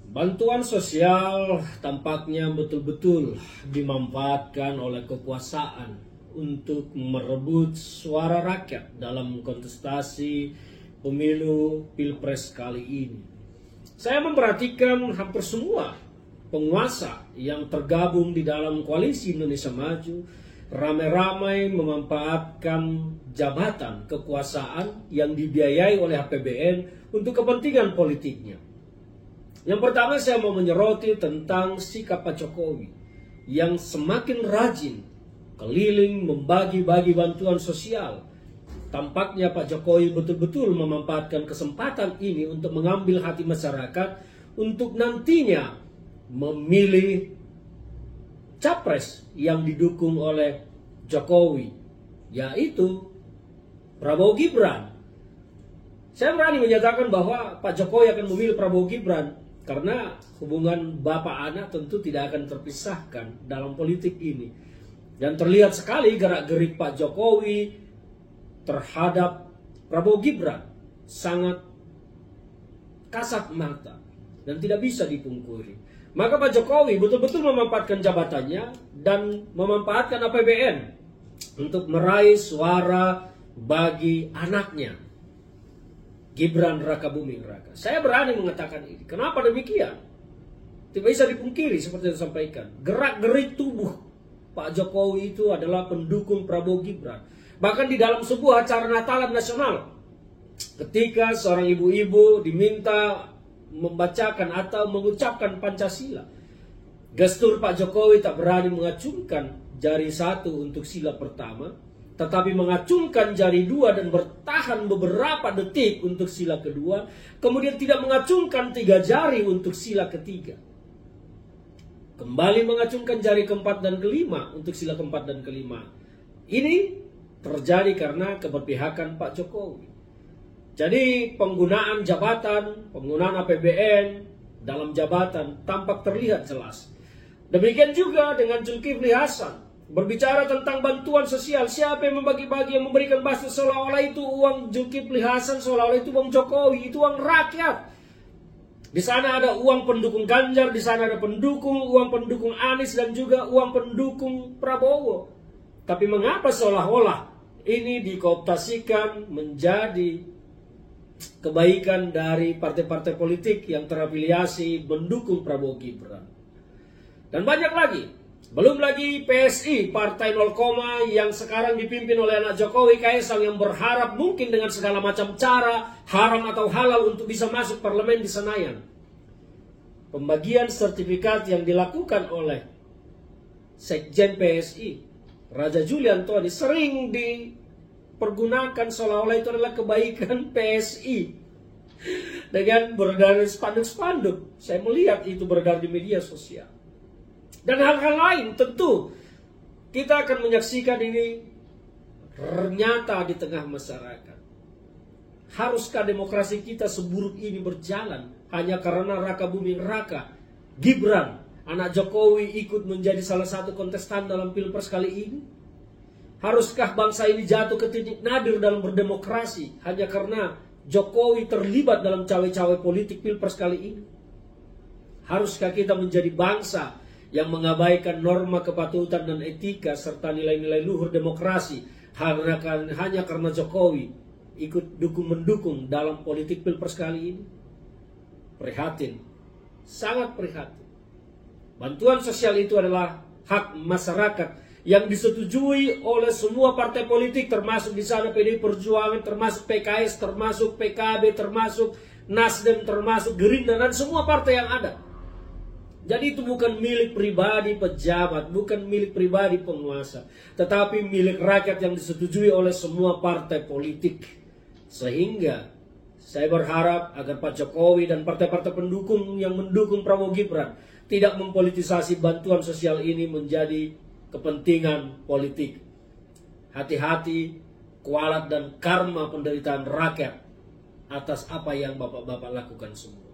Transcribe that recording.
Bantuan sosial tampaknya betul-betul dimanfaatkan oleh kekuasaan untuk merebut suara rakyat dalam kontestasi pemilu Pilpres kali ini. Saya memperhatikan hampir semua penguasa yang tergabung di dalam koalisi Indonesia Maju ramai-ramai memanfaatkan jabatan kekuasaan yang dibiayai oleh APBN untuk kepentingan politiknya. Yang pertama saya mau menyoroti tentang sikap Pak Jokowi yang semakin rajin keliling membagi-bagi bantuan sosial. Tampaknya Pak Jokowi betul-betul memanfaatkan kesempatan ini untuk mengambil hati masyarakat untuk nantinya memilih capres yang didukung oleh Jokowi, yaitu Prabowo Gibran. Saya berani menyatakan bahwa Pak Jokowi akan memilih Prabowo Gibran karena hubungan bapak anak tentu tidak akan terpisahkan dalam politik ini. Dan terlihat sekali gerak-gerik Pak Jokowi terhadap Prabowo Gibran sangat kasat mata dan tidak bisa dipungkiri. Maka Pak Jokowi betul-betul memanfaatkan jabatannya dan memanfaatkan APBN untuk meraih suara bagi anaknya, Gibran Rakabuming Raka. Saya berani mengatakan ini. Kenapa demikian? Tidak bisa dipungkiri seperti yang disampaikan. Gerak-gerik tubuh Pak Jokowi itu adalah pendukung Prabowo Gibran. Bahkan di dalam sebuah acara Natalan nasional, ketika seorang ibu-ibu diminta membacakan atau mengucapkan Pancasila, gestur Pak Jokowi tak berani mengacungkan jari satu untuk sila pertama, tetapi mengacungkan jari dua dan bertahan beberapa detik untuk sila kedua, kemudian tidak mengacungkan 3 jari untuk sila ketiga. Kembali mengacungkan jari keempat dan kelima untuk sila keempat dan kelima. Ini terjadi karena keberpihakan Pak Jokowi. Jadi penggunaan jabatan, penggunaan APBN dalam jabatan tampak terlihat jelas. Demikian juga dengan Zulkifli Hasan. Berbicara tentang bantuan sosial, siapa yang membagi-bagi, yang memberikan bantuan, seolah-olah itu uang Zulkifli Hasan, seolah-olah itu uang Jokowi, itu uang rakyat. Di sana ada uang pendukung Ganjar, di sana ada uang pendukung Anies dan juga uang pendukung Prabowo. Tapi mengapa seolah-olah ini dikooptasikan menjadi kebaikan dari partai-partai politik yang terafiliasi mendukung Prabowo Gibran? Dan banyak lagi. Belum lagi PSI, Partai 0, yang sekarang dipimpin oleh anak Jokowi, Kaisang, yang berharap mungkin dengan segala macam cara, haram atau halal, untuk bisa masuk parlemen di Senayan. Pembagian sertifikat yang dilakukan oleh Sekjen PSI, Raja Juli Antoni, sering dipergunakan seolah-olah itu adalah kebaikan PSI. Dengan beredar spanduk-spanduk, saya melihat itu beredar di media sosial. Dan hal-hal lain tentu kita akan menyaksikan ini nyata di tengah masyarakat. Haruskah demokrasi kita seburuk ini berjalan hanya karena Rakabuming Raka, Gibran, anak Jokowi, ikut menjadi salah satu kontestan dalam Pilpres kali ini? Haruskah bangsa ini jatuh ke titik nadir dalam berdemokrasi hanya karena Jokowi terlibat dalam cawe-cawe politik Pilpres kali ini? Haruskah kita menjadi bangsa yang mengabaikan norma kepatutan dan etika serta nilai-nilai luhur demokrasi hanya karena Jokowi ikut mendukung dalam politik Pilpres kali ini? Prihatin, sangat prihatin. Bantuan sosial itu adalah hak masyarakat yang disetujui oleh semua partai politik, termasuk di sana PDI Perjuangan, termasuk PKS, termasuk PKB, termasuk Nasdem, termasuk Gerindra, dan semua partai yang ada. Jadi itu bukan milik pribadi pejabat, bukan milik pribadi penguasa, tetapi milik rakyat yang disetujui oleh semua partai politik. Sehingga saya berharap agar Pak Jokowi dan partai-partai pendukung yang mendukung Prabowo Gibran tidak mempolitisasi bantuan sosial ini menjadi kepentingan politik. Hati-hati, kualat dan karma penderitaan rakyat atas apa yang bapak-bapak lakukan semua.